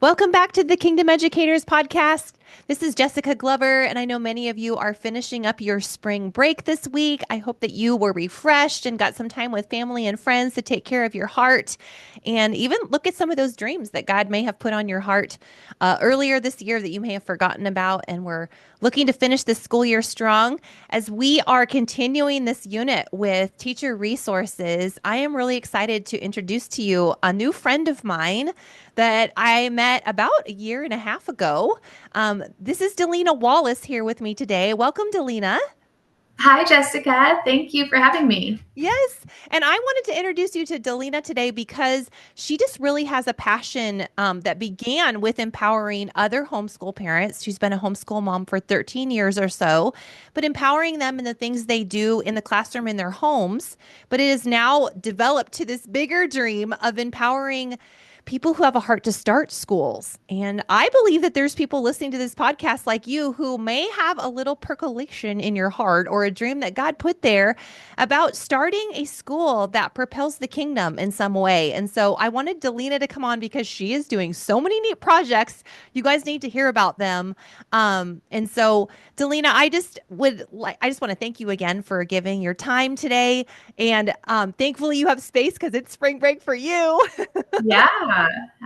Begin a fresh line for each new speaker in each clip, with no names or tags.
Welcome back to the Kingdom Educators podcast. This is Jessica Glover, and I know many of you are finishing up your spring break this week. I hope that you were refreshed and got some time with family and friends to take care of your heart and even look at some of those dreams that God may have put on your heart earlier this year that you may have forgotten about. And we're looking to finish this school year strong. As we are continuing this unit with teacher resources, I am really excited to introduce to you a new friend of mine that I met about a year and a half ago. This is Dalena Wallace here with me today. Welcome, Dalena.
Hi, Jessica. Thank you for having me.
Yes. And I wanted to introduce you to Dalena today because she just really has a passion that began with empowering other homeschool parents. She's been a homeschool mom for 13 years or so, but empowering them in the things they do in the classroom in their homes. But it has now developed to this bigger dream of empowering people who have a heart to start schools. And I believe that there's people listening to this podcast like you who may have a little percolation in your heart or a dream that God put there about starting a school that propels the kingdom in some way. And so I wanted Dalena to come on because she is doing so many neat projects. You guys need to hear about them. And so Dalena, I just want to thank you again for giving your time today. And thankfully you have space because it's spring break for you.
Yeah,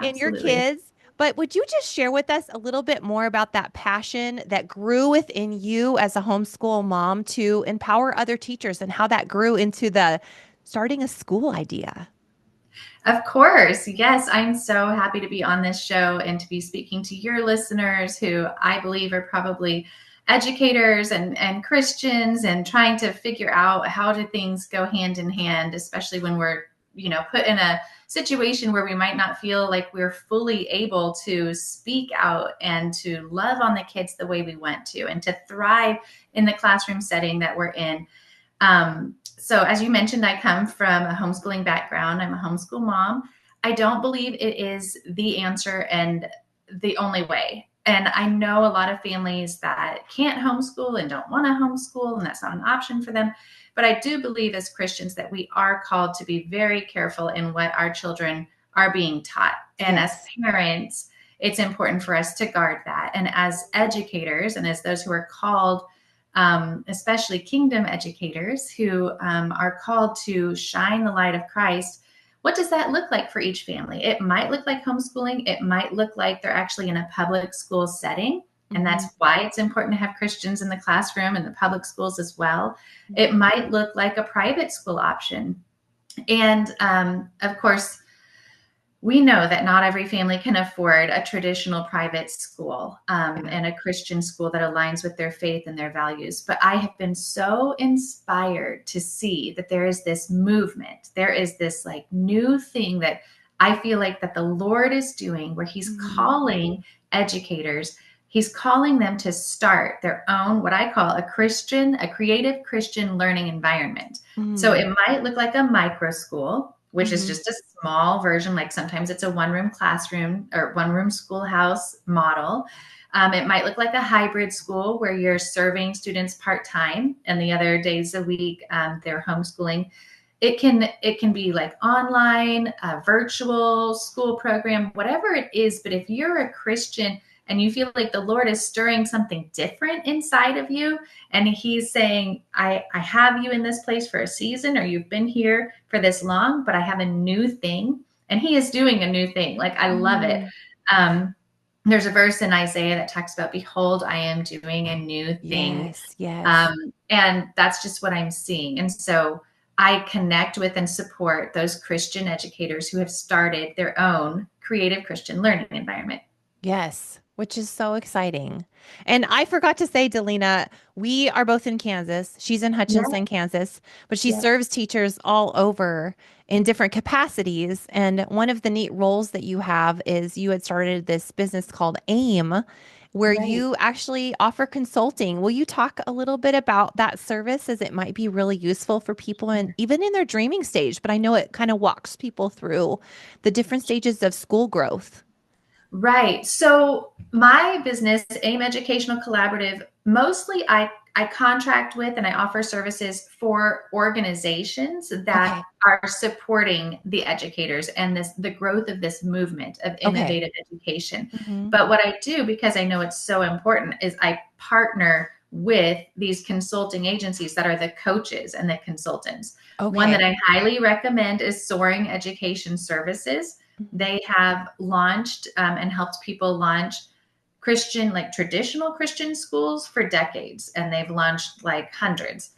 And your
absolutely.
kids. But would you just share with us a little bit more about that passion that grew within you as a homeschool mom to empower other teachers and how that grew into the starting a school idea?
Of course. Yes, I'm so happy to be on this show and to be speaking to your listeners who I believe are probably educators and Christians and trying to figure out how do things go hand in hand, especially when we're, put in a situation where we might not feel like we're fully able to speak out and to love on the kids the way we want to and to thrive in the classroom setting that we're in. So as you mentioned, I come from a homeschooling background. I'm a homeschool mom. I don't believe it is the answer and the only way. And I know a lot of families that can't homeschool and don't want to homeschool, and that's not an option for them. But I do believe as Christians that we are called to be very careful in what our children are being taught. And as
Yes.
parents, it's important for us to guard that. And as educators and as those who are called, especially kingdom educators who are called to shine the light of Christ, what does that look like for each family? It might look like homeschooling. It might look like they're actually in a public school setting. And that's
Mhm.
why it's important to have Christians in the classroom and the public schools as well. It might look like a private school option. And of course, we know that not every family can afford a traditional private school and a Christian school that aligns with their faith and their values. But I have been so inspired to see that there is this movement. There is this like new thing that I feel like that the Lord is doing where he's
Mhm.
calling educators. He's calling them to start their own, what I call a creative Christian learning environment. So
Mhm.
it might look like a micro school, which is
Mhm.
just a small version. Like sometimes it's a one room classroom or one room schoolhouse model. It might look like a hybrid school where you're serving students part time and the other days a week they're homeschooling. It can be like online, a virtual school program, whatever it is. But if you're a Christian and you feel like the Lord is stirring something different inside of you, and he's saying, I have you in this place for a season, or you've been here for this long, but I have a new thing. And he is doing a new thing. Like, I love it.
Mhm.
Um, there's a verse in Isaiah that talks about, behold, I am doing a new thing.
Yes, yes.
And that's just what I'm seeing. And so I connect with and support those Christian educators who have started their own creative Christian learning environment.
Yes, which is so exciting. And I forgot to say, Delina, we are both in Kansas. She's in
Yeah,
Hutchinson, Kansas, but she
yeah,
serves teachers all over in different capacities. And one of the neat roles that you have is you had started this business called AIM, where
right.
you actually offer consulting. Will you talk a little bit about that service as it might be really useful for people and even in their dreaming stage? But I know it kind of walks people through the different stages of school growth.
Right. So my business, AIM Educational Collaborative, mostly I contract with and I offer services for organizations that
Okay.
are supporting the educators and the growth of this movement of
Okay.
innovative education.
Hmm.
But what I do, because I know it's so important, is I partner with these consulting agencies that are the coaches and the consultants. One that
Okay.
I highly recommend is Soaring Education Services.
Mhm.
They have launched and helped people launch Christian, like traditional Christian schools for decades, and they've launched like hundreds.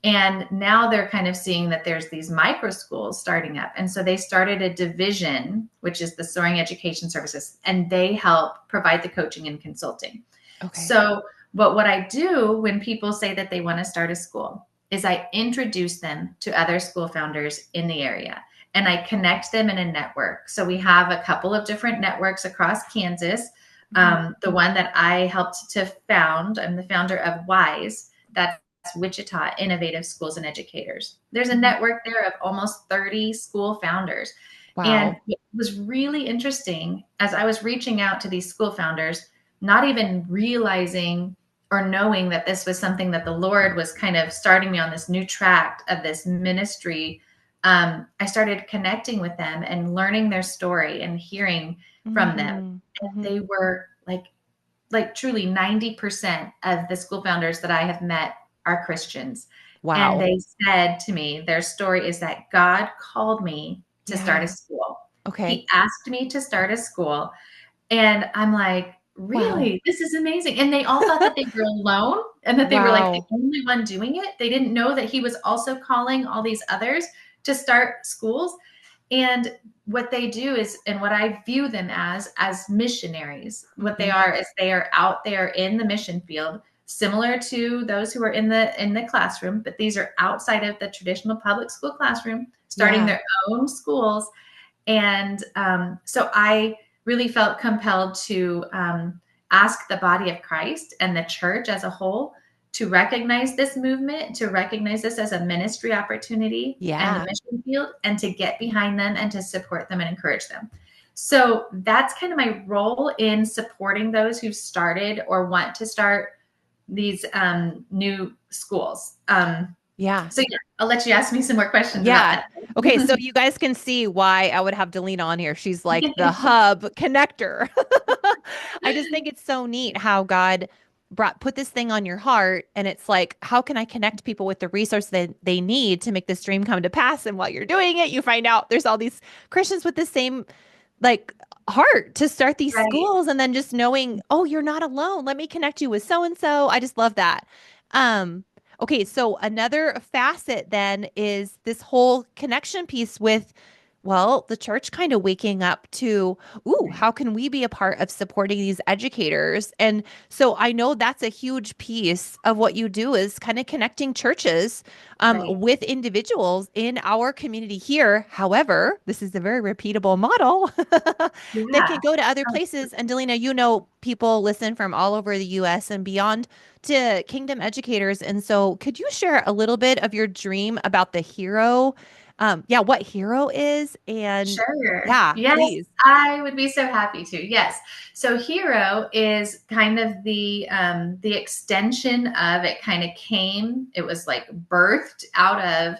And now they're kind of seeing that there's these micro schools starting up. And so they started a division, which is the Soaring Education Services, and they help provide the coaching and consulting.
Okay.
So, but what I do when people say that they want to start a school is I introduce them to other school founders in the area and I connect them in a network. So we have a couple of different networks across Kansas.
Mhm.
The one that I helped to found, I'm the founder of WISE. That's Wichita Innovative Schools and Educators. There's a
Mhm.
network there of almost 30 school founders. And
Wow.
it was really interesting as I was reaching out to these school founders, not even realizing or knowing that this was something that the Lord was kind of starting me on this new track of this ministry. I started connecting with them and learning their story and hearing from them.
Mhm. Mhm.
They were like truly 90% of the school founders that I have met are Christians. And
Wow.
they said to me, their story is that God called me to start a
Yeah.
school.
Okay.
He asked me to start a school. And I'm like,
Wow.
really? This is amazing. And they all thought that they were alone and that they were like the
Wow.
only one doing it. They didn't know that he was also calling all these others to start schools. And what they do is, and what I view them as missionaries, what they
Mhm.
are is they are out there in the mission field, similar to those who are in the classroom, but these are outside of the traditional public school classroom, starting
Yeah.
their own schools. And so I really felt compelled to ask the body of Christ and the church as a whole to recognize this movement, to recognize this as a ministry opportunity and the
Yeah.
mission field, and to get behind them and to support them and encourage them. So that's kind of my role in supporting those who started or want to start these new schools.
Yeah.
So yeah, I'll let you ask me some more questions about
Yeah.
that.
Okay, so you guys can see why I would have Delena on here. She's like the hub connector. I just think it's so neat how God put this thing on your heart, and it's like, how can I connect people with the resource that they need to make this dream come to pass? And while you're doing it, you find out there's all these Christians with the same like heart to start these
Right.
schools, and then just knowing, oh, you're not alone. Let me connect you with so and so. I just love that. Um, okay, so another facet then is this whole connection piece with, well, the church kind of waking up to, ooh,
Right.
how can we be a part of supporting these educators? And so I know that's a huge piece of what you do is kind of connecting churches
Right.
with individuals in our community here. However, this is a very repeatable model that can
Yeah.
go to other places. And Delena, you know, people listen from all over the US and beyond to Kingdom Educators. And so could you share a little bit of your dream about the hero? Yeah, what hero is? And
Sure.
yeah,
Yes,
please.
I would be so happy to. Yes. So Hero is kind of the extension of it kind of came, it was like birthed out of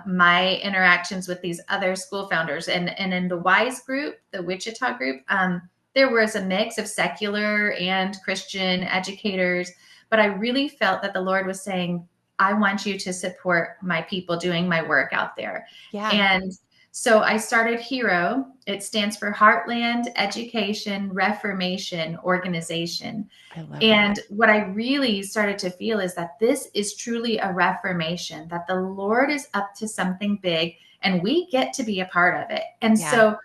my interactions with these other school founders. And in the WISE group, the Wichita group, there was a mix of secular and Christian educators, but I really felt that the Lord was saying, I want you to support my people doing my work out there.
Yeah,
And so I started HERO. It stands for Heartland Education Reformation Organization.
I love that.
And what I really started to feel is that this is truly a reformation, that the Lord is up to something big and we get to be a part of it. And
Yeah,
so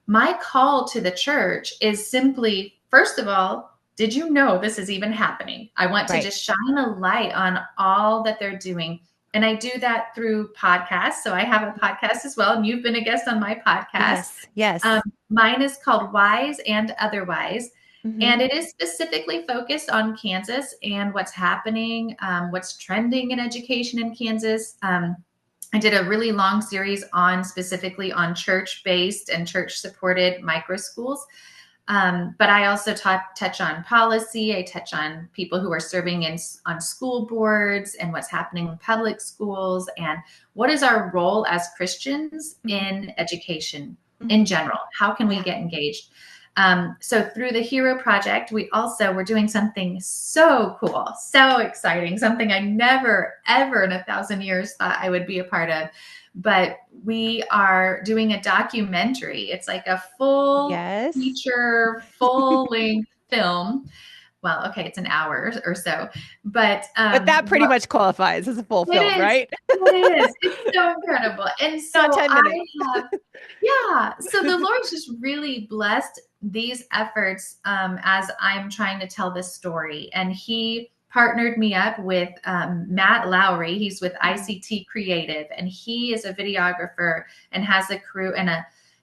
my call to the church is simply, first of all, did you know this is even happening? I want to
right.
just shine a light on all that they're doing. And I do that through podcasts. So I have a podcast as well. And you've been a guest on my podcast.
Yes,
Um,
yes.
Mine is called Wise and Otherwise.
Hmm.
And it is specifically focused on Kansas and what's happening, what's trending in education in Kansas. I did a really long series on specifically on church based and church supported micro schools. But I also touch on policy. I touch on people who are serving on school boards and what's happening in public schools and what is our role as Christians
Mhm.
in education in
Mhm.
general. How can we
Yeah.
get engaged? So through the Hero Project, we're doing something so cool, so exciting, something I never, ever in 1,000 years thought I would be a part of. But we are doing a documentary. It's like a full
Yes.
feature, full length film. Well, okay, it's an hour or so, but
But that pretty much qualifies as a full
it
film,
is.
right?
It is. It's so incredible. And
Not
so
10
I
minutes.
have, yeah. So the Lord's just really blessed these efforts as I'm trying to tell this story. And He partnered me up with Matt Lowry. He's with
Mhm.
ICT Creative, and he is a videographer and has a crew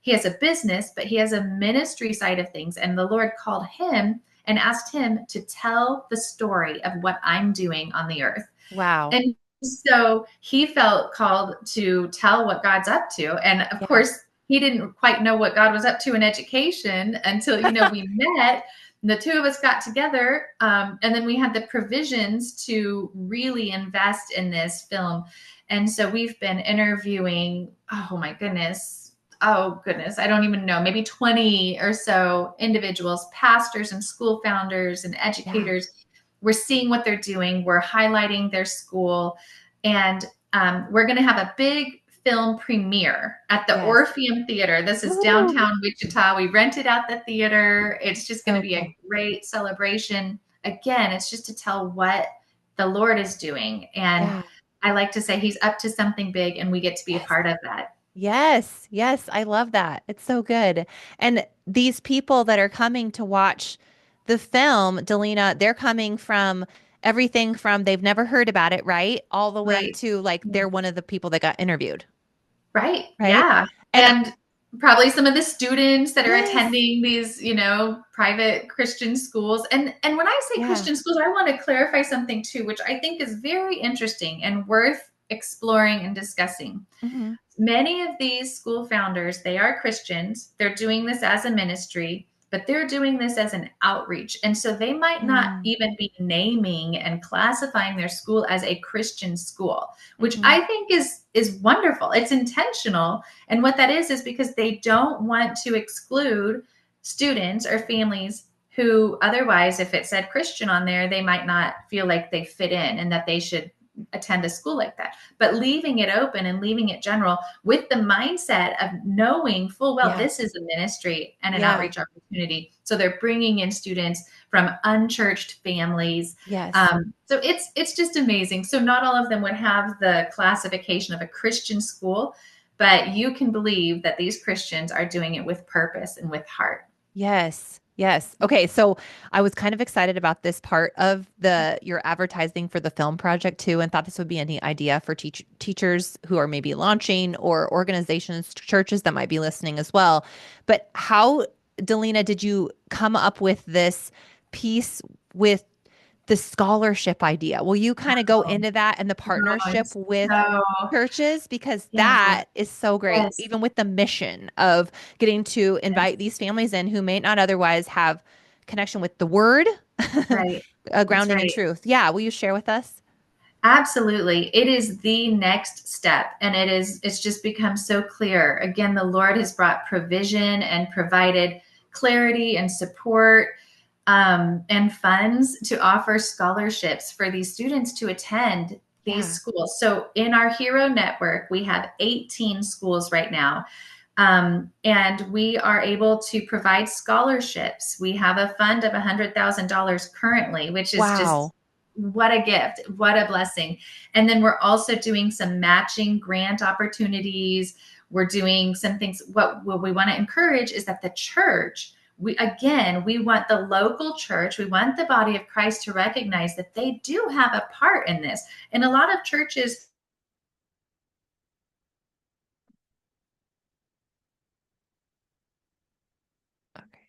he has a business, but he has a ministry side of things. And the Lord called him and asked him to tell the story of what I'm doing on the earth.
Wow.
And so he felt called to tell what God's up to. And of
Yeah.
course, he didn't quite know what God was up to in education until, we met. The two of us got together, and then we had the provisions to really invest in this film. And so we've been interviewing, oh my goodness, I don't even know, maybe 20 or so individuals, pastors and school founders and
Yeah.
educators. We're seeing what they're doing. We're highlighting their school. And we're going to have a big film premiere at the
Yes.
Orpheum Theater. This is
Ooh,
downtown Wichita. We rented out the theater. It's just going to
so
be
cool.
a great celebration. Again, it's just to tell what the Lord is doing. And
Yeah.
I like to say He's up to something big, and we get to be a
Yes.
part of that.
Yes. Yes. I love that. It's so good. And these people that are coming to watch the film, Delena, they're coming from everything from they've never heard about it, right? All the way
Right.
to like they're one of the people that got interviewed,
Right.
right?
Yeah.
And
And probably some of the students that are
yes.
attending these, private Christian schools. And when I say
Yeah.
Christian schools, I want to clarify something too, which I think is very interesting and worth exploring and discussing.
Hmm.
Many of these school founders, they are Christians. They're doing this as a ministry, but they're doing this as an outreach. And so they might not
Mm.
even be naming and classifying their school as a Christian school, which
Hmm.
I think is wonderful. It's intentional. And what that is because they don't want to exclude students or families who otherwise, if it said Christian on there, they might not feel like they fit in and that they should attend a school like that. But leaving it open and leaving it general with the mindset of knowing full well
Yeah.
this is a ministry and an
Yeah.
outreach opportunity. So they're bringing in students from unchurched families.
Yes.
So it's just amazing. So not all of them would have the classification of a Christian school, but you can believe that these Christians are doing it with purpose and with heart.
Yes. Yes. Okay, so I was kind of excited about this part of the your advertising for the film project too, and thought this would be a neat idea for teachers who are maybe launching or organizations, churches that might be listening as well. But how, Delena, did you come up with this piece with the scholarship idea? Will you kind of go
Oh,
into that and the
no,
partnership
it's
with
so
churches? Because
yeah,
that is so great,
yes,
even with the mission of getting to invite
yes,
these families in who may not otherwise have connection with the word,
right. That's
grounding in
right.
truth. Yeah, will you share with us?
Absolutely. It is the next step. And it's just become so clear. Again, the Lord has brought provision and provided clarity and support and funds to offer scholarships for these students to attend these
Yeah.
schools. So in our Hero Network, we have 18 schools right now. And we are able to provide scholarships. We have a fund of $100,000 currently, which is
Wow.
just what a gift, what a blessing. And then we're also doing some matching grant opportunities. We're doing some things. What we want to encourage is that the church, we want the local church, we want the body of Christ to recognize that they do have a part in this. And a lot of churches
Okay.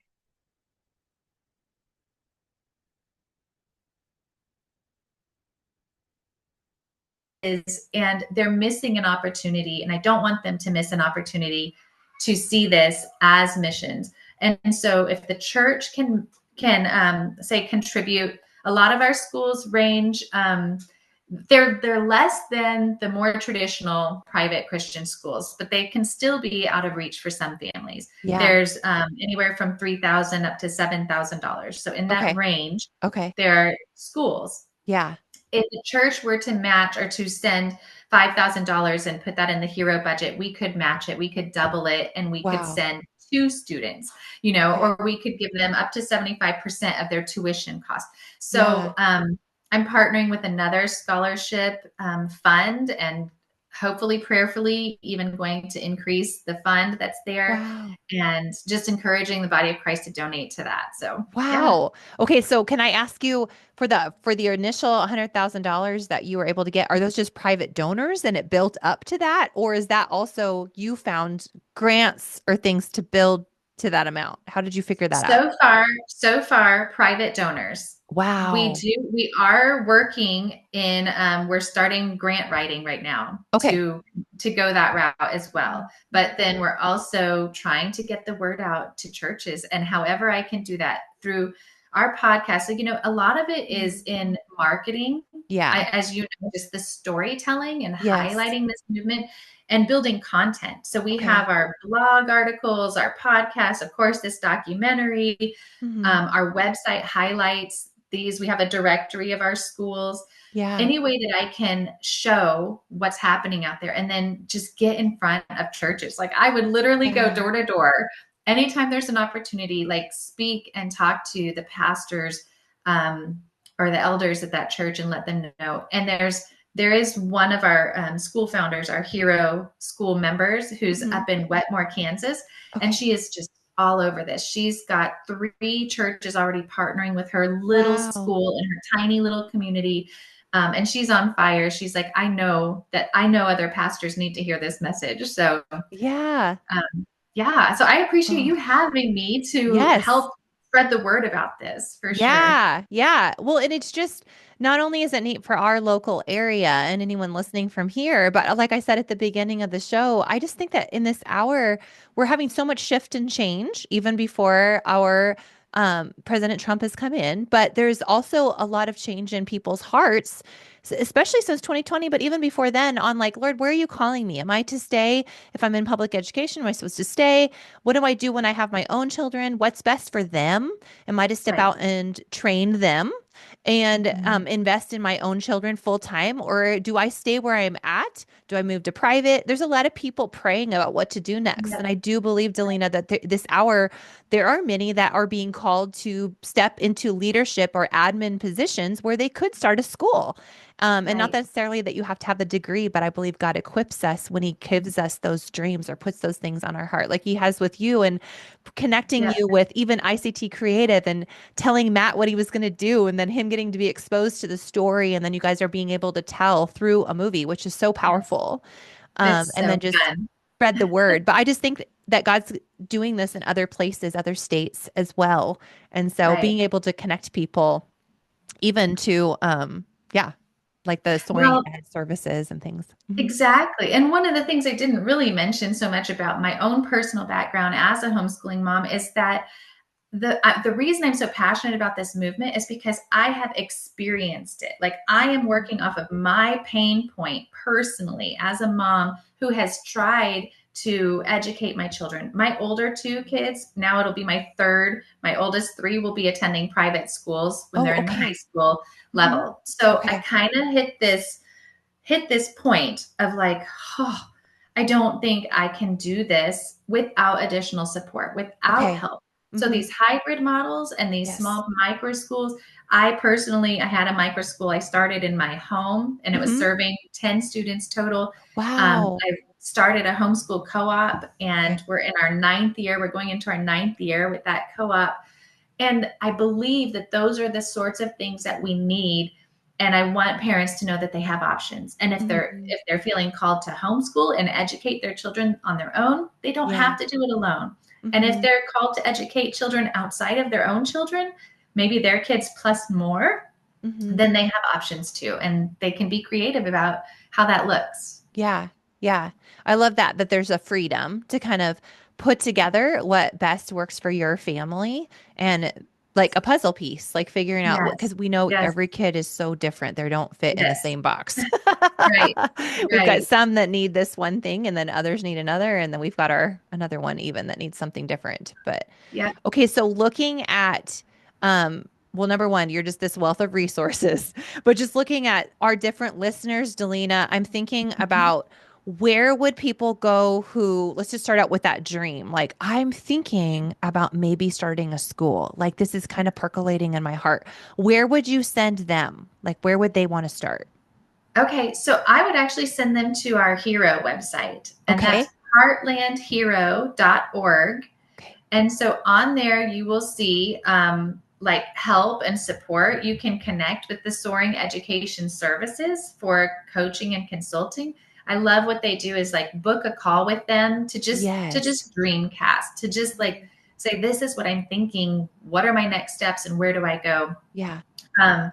and they're missing an opportunity, and I don't want them to miss an opportunity to see this as missions. And so if the church can say contribute, a lot of our schools range, they're less than the more traditional private Christian schools, but they can still be out of reach for some families.
Yeah.
There's anywhere from $3,000 up to $7,000. So in that
Okay.
range,
Okay.
there are schools.
Yeah.
If the church were to match or to send $5,000 and put that in the hero budget, we could match it, we could double it, and we could
Wow.
send two students,
Okay.
or we could give them up to 75% of their tuition cost.
Yeah.
So I'm partnering with another scholarship fund, and hopefully, prayerfully, even going to increase the fund that's there,
Wow.
and just encouraging the body of Christ to donate to that. So yeah.
Wow. Okay, so can I ask you for the initial $100,000 that you were able to get, are those just private donors and it built up to that, or is that also you found grants or things to build to that amount? How did you figure that out?
So far, private donors.
Wow.
We are working in, we're starting grant writing right now
Okay.
to go that route as well.
Mhm.
But then we're also trying to get the word out to churches, and however I can do that through our podcast. So, a lot of it is
Mhm.
in marketing.
Yeah.
As you know, just the storytelling and
Yes.
highlighting this movement and building content. So we
Okay.
have our blog articles, our podcast, of course, this documentary,
Hmm.
our website highlights these. We have a directory of our schools.
Yeah.
Any way that I can show what's happening out there, and then just get in front of churches. Like, I would literally go
Yeah.
door to door anytime there's an opportunity, like speak and talk to the pastors, um, or the elders at that church, and let them know. And there is one of our school founders, our hero school members, who's
Hmm.
up in Wetmore, Kansas, and
Okay.
she is just all over this. She's got 3 churches already partnering with her little
Wow.
school in her tiny little community. And she's on fire. She's like, I know other pastors need to hear this message. So,
Yeah.
yeah. So I appreciate
Oh,
you having me to
yes.
help spread the word about this for sure.
Yeah, yeah. Well, and it's just not only is it neat for our local area and anyone listening from here, but like I said at the beginning of the show, I just think that in this hour, we're having so much shift and change, even before our President Trump has come in. But there's also a lot of change in people's hearts, especially since 2020, but even before then, on like, Lord, where are you calling me? Am I to stay? If I'm in public education, am I supposed to stay? What do I do when I have my own children? What's best for them? Am I to step
Right.
out and train them and
Mhm.
invest in my own children full time? Or do I stay where I'm at? Do I move to private? There's a lot of people praying about what to do next.
Yep.
And I do believe, Delena, that this hour, there are many that are being called to step into leadership or admin positions where they could start a school. And not
Right.
necessarily that you have to have the degree, but I believe God equips us when He gives us those dreams or puts those things on our heart, like He has with you, and connecting
Yep.
you with even ICT Creative and telling Matt what he was going to do, and then him getting to be exposed to the story. And then you guys are being able to tell through a movie, which is so powerful.
It's
And
so
then just
fun.
spread the word. But I just think that God's doing this in other places, other states as well. And so
Right.
being able to connect people even to, yeah, like the soaring
Well,
ahead services and things. Hmm.
exactly. And one of the things I didn't really mention so much about my own personal background as a homeschooling mom is that the reason I'm so passionate about this movement is because I have experienced it. Like, I am working off of my pain point personally as a mom who has tried to educate my children. My older 2 kids, now it'll be my third. My oldest 3 will be attending private schools when
Oh,
they're in the high
okay.
school
Hmm.
level. So I
Okay.
kind of hit this point of like, oh, I don't think I can do this without additional support, without
Okay.
help. So
Hmm.
these hybrid models and these
Yes.
small micro schools, I had a micro school I started in my home, and it was
Hmm.
serving 10 students total.
Wow.
I started a homeschool co-op,
Okay.
and we're in our 9th year. We're going into our 9th year with that co-op. And I believe that those are the sorts of things that we need. And I want parents to know that they have options. And if they're
Hmm.
if they're feeling called to homeschool and educate their children on their own, they don't
Yeah.
have to do it alone. And if
Hmm.
they're called to educate children outside of their own children, maybe their kids plus more,
Hmm.
then they have options too. And they can be creative about how that looks.
Yeah. Yeah. I love that there's a freedom to kind of put together what best works for your family and like a puzzle piece, like figuring out what,
Yes.
because we know
Yes.
every kid is so different. They don't fit in the
Yes.
same box.
Right.
We've got
Right.
some that need this one thing and then others need another. And then we've got our another one even that needs something different. But
Yep.
okay, so looking at, well, number one, you're just this wealth of resources, but just looking at our different listeners, Delena, I'm thinking about where would people go who, let's just start out with that dream. Like, I'm thinking about maybe starting a school. Like, this is kind of percolating in my heart. Where would you send them? Like, where would they want to start?
Okay, so I would actually send them to our Hero website, and that's
Okay.
heartlandhero.org.
Okay.
And so on there, you will see like help and support. You can connect with the Soaring Education Services for coaching and consulting. I love what they do is like book a call with them to
Yes.
just dreamcast, to just like say, this is what I'm thinking. What are my next steps and where do I go?
Yeah.
Um,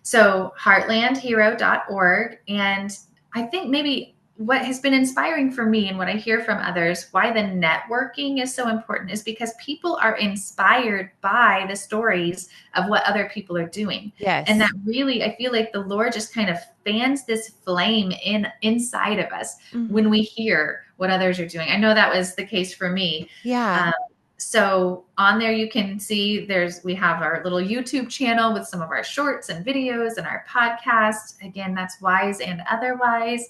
so heartlandhero.org. And I think maybe what has been inspiring for me and what I hear from others, why the networking is so important is because people are inspired by the stories of what other people are doing. And that
Yes.
really, I feel like the Lord just kind of fans this flame inside of us when
Hmm.
we hear what others are doing. I know that was the case for me.
Yeah.
Um, so on there you can see we have our little YouTube channel with some of our shorts and videos and our podcast. Again, that's Wise and Otherwise.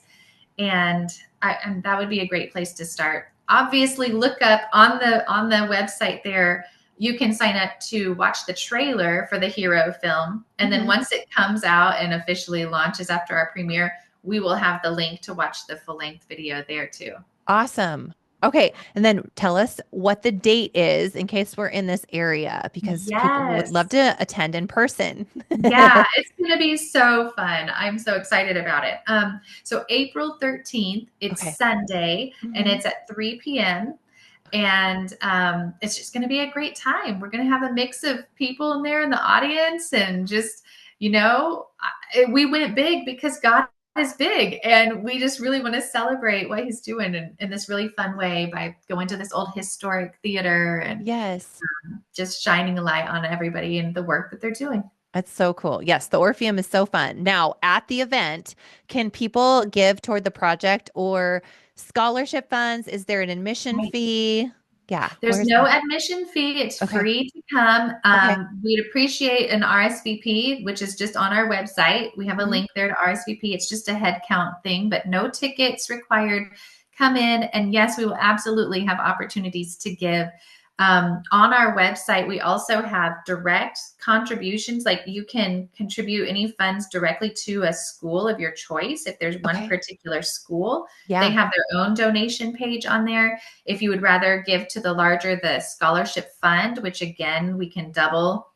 And that would be a great place to start. Obviously, look up on the website there. You can sign up to watch the trailer for the Hero film. And then
Hmm.
once it comes out and officially launches after our premiere, we will have the link to watch the full length video there too.
Awesome. Okay. And then tell us what the date is in case we're in this area because people would love
Yes.
to attend in person.
Yeah, it's going to be so fun. I'm so excited about it. So April 13th, it's
Okay.
Sunday, and
Hmm.
it's at 3 p.m. And it's just going to be a great time. We're going to have a mix of people in there in the audience, and just, we went big because God is big, and we just really want to celebrate what He's doing in this really fun way by going to this old historic theater and
Yes.
just shining a light on everybody and the work that they're doing.
That's so cool. Yes, the Orpheum is so fun. Now, at the event, can people give toward the project or scholarship funds? Is there an admission
Right.
fee? Yeah,
There's
where's
no
that?
admission fee. It's
Okay.
free to come.
Okay.
We'd appreciate an RSVP, which is just on our website. We have a
Hmm.
link there to RSVP. It's just a head count thing, but no tickets required. Come in. And yes, we will absolutely have opportunities to give. On our website, we also have direct contributions. Like you can contribute any funds directly to a school of your choice. If there's one
Okay.
particular school, they
Yeah.
have their own donation page on there. If you would rather give to the scholarship fund, which again, we can double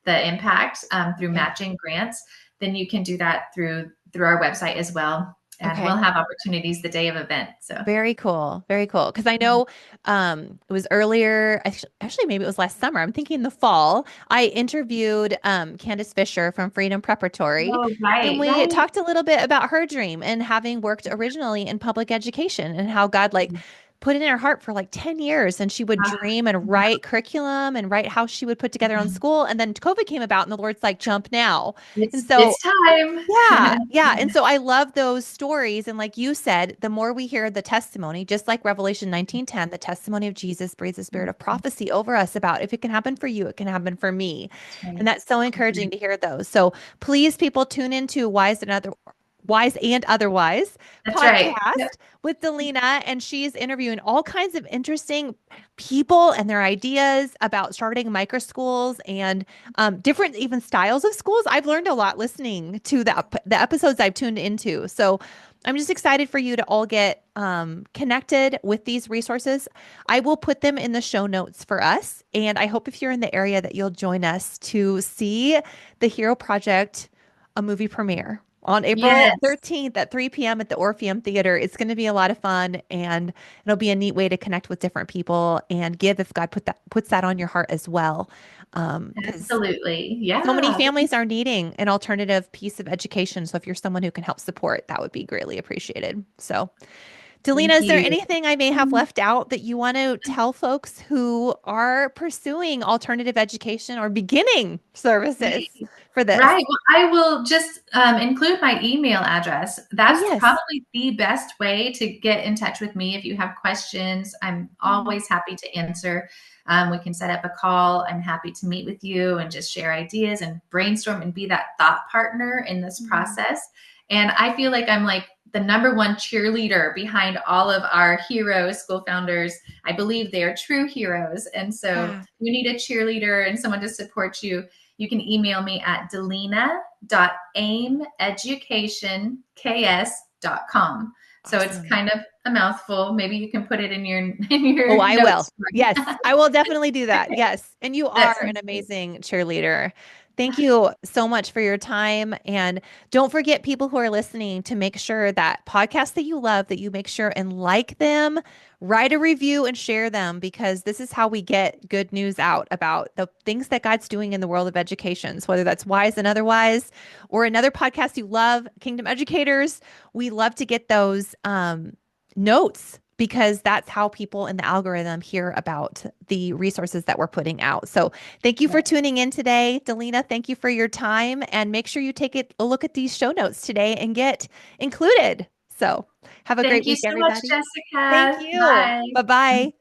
the impact through
Yeah.
matching grants, then you can do that through our website as well. And we'll
Okay.
have opportunities the day of event. So
Very cool. Very cool. Because I know it was earlier, actually, maybe it was last summer. I'm thinking the fall. I interviewed Candace Fisher from Freedom Preparatory,
oh,
and
right,
we
right.
talked a little bit about her dream and having worked originally in public education and how God like put it in her heart for like 10 years. And she would
Ah,
dream and write curriculum and write how she would put together on
mhm.
school. And then COVID came about, and the Lord's like, jump now. And
It's
so
time.
yeah, yeah. And so I love those stories. And like you said, the more we hear the testimony, just like Revelation 19:10, the testimony of Jesus breathes the spirit of prophecy over us about if it can happen for you, it can happen for me.
That's
And
right.
that's so encouraging to hear those. So please, people, tune into Wise and Otherwise
That's right. Yep.
podcast with Delena, and she's interviewing all kinds of interesting people and their ideas about starting micro schools and different even styles of schools. I've learned a lot listening to the episodes I've tuned into. So I'm just excited for you to all get connected with these resources. I will put them in the show notes for us. And I hope if you're in the area that you'll join us to see the Hero Project, a movie premiere on April
Yes.
13th at 3 p.m. at the Orpheum Theater. It's going to be a lot of fun and it'll be a neat way to connect with different people and give if God puts that on your heart as well. Because
Absolutely.
so many
Yeah.
families are needing an alternative piece of education. So if you're someone who can help support, that would be greatly appreciated. So Delina,
Thank
is there
you.
anything I may have left out that you want to tell folks who are pursuing alternative education or beginning services
Right.
for this?
Right. Well, I will just include my email address.
Oh,
That's
yes.
probably the best way to get in touch with me if you have questions. I'm
Mm.
always happy to answer. We can set up a call. I'm happy to meet with you and just share ideas and brainstorm and be that thought partner in this
Mm.
process. And I feel like I'm like the number one cheerleader behind all of our hero school founders. I believe they are true heroes. And so
Yeah.
you need a cheerleader and someone to support you. You can email me at delena.aimeducationks.com. So it's
Awesome.
kind of a mouthful. Maybe you can put it in in
Oh,
your
I will.
notes.
Yes, I will definitely do that. Yes. And you
That
are an
sounds great.
amazing cheerleader. Thank you so much for your time. And don't forget, people who are listening, to make sure that podcasts that you love, that you make sure and like them, write a review and share them, because this is how we get good news out about the things that God's doing in the world of education. So whether that's Wise and Otherwise or another podcast you love, Kingdom Educators, we love to get those notes, because that's how people in the algorithm hear about the resources that we're putting out. So thank you for
Right.
tuning in today. Delina, thank you for your time. And make sure you take a look at these show notes today and get included. So have a great
Thank you
week,
so much,
everybody. Thank
Jessica.
you.
Bye.
Bye bye.